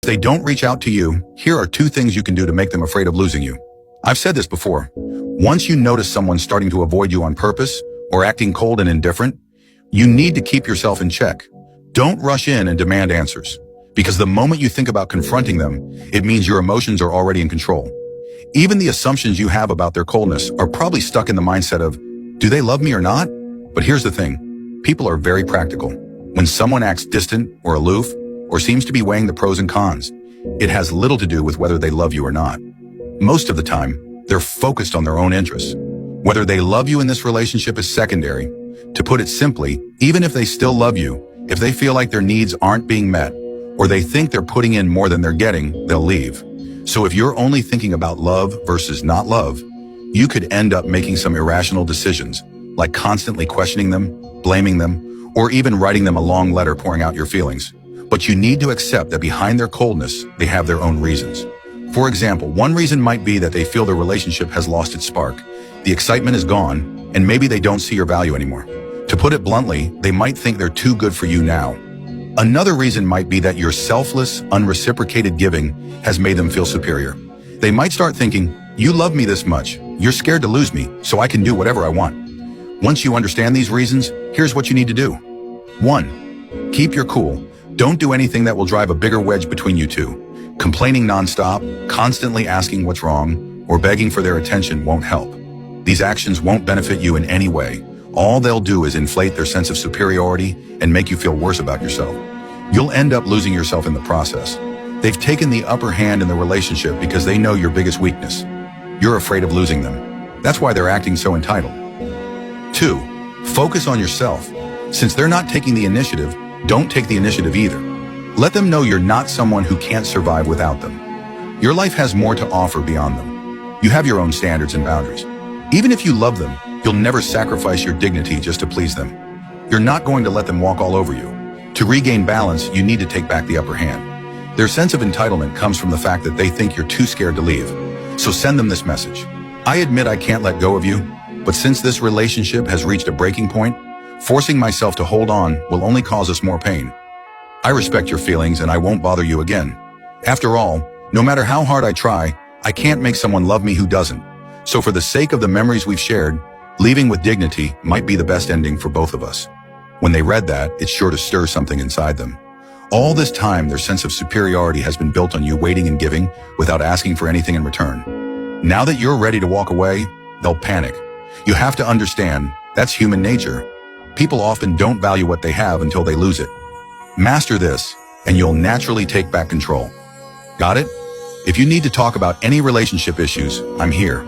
If they don't reach out to you, here are 2 things you can do to make them afraid of losing you. I've said this before. Once you notice someone starting to avoid you on purpose or acting cold and indifferent, you need to keep yourself in check. Don't rush in and demand answers, because the moment you think about confronting them, it means your emotions are already in control. Even the assumptions you have about their coldness are probably stuck in the mindset of, do they love me or not? But here's the thing. People are very practical. When someone acts distant or aloof, or seems to be weighing the pros and cons, it has little to do with whether they love you or not. Most of the time, they're focused on their own interests. Whether they love you in this relationship is secondary. To put it simply, even if they still love you, if they feel like their needs aren't being met, or they think they're putting in more than they're getting, they'll leave. So if you're only thinking about love versus not love, you could end up making some irrational decisions, like constantly questioning them, blaming them, or even writing them a long letter pouring out your feelings. But you need to accept that behind their coldness, they have their own reasons. For example, one reason might be that they feel the relationship has lost its spark. The excitement is gone, and maybe they don't see your value anymore. To put it bluntly, they might think they're too good for you now. Another reason might be that your selfless, unreciprocated giving has made them feel superior. They might start thinking, you love me this much, you're scared to lose me, so I can do whatever I want. Once you understand these reasons, here's what you need to do. 1. Keep your cool. Don't do anything that will drive a bigger wedge between you two. Complaining nonstop, constantly asking what's wrong, or begging for their attention won't help. These actions won't benefit you in any way. All they'll do is inflate their sense of superiority and make you feel worse about yourself. You'll end up losing yourself in the process. They've taken the upper hand in the relationship because they know your biggest weakness. You're afraid of losing them. That's why they're acting so entitled. 2. Focus on yourself. Since they're not taking the initiative, don't take the initiative either. Let them know you're not someone who can't survive without them. Your life has more to offer beyond them. You have your own standards and boundaries. Even if you love them, you'll never sacrifice your dignity just to please them. You're not going to let them walk all over you. To regain balance, you need to take back the upper hand. Their sense of entitlement comes from the fact that they think you're too scared to leave. So send them this message. I admit I can't let go of you, but since this relationship has reached a breaking point, forcing myself to hold on will only cause us more pain. I respect your feelings and I won't bother you again. After all, no matter how hard I try, I can't make someone love me who doesn't. So for the sake of the memories we've shared, leaving with dignity might be the best ending for both of us. When they read that, it's sure to stir something inside them. All this time, their sense of superiority has been built on you waiting and giving without asking for anything in return. Now that you're ready to walk away, they'll panic. You have to understand, that's human nature. People often don't value what they have until they lose it. Master this, and you'll naturally take back control. Got it? If you need to talk about any relationship issues, I'm here.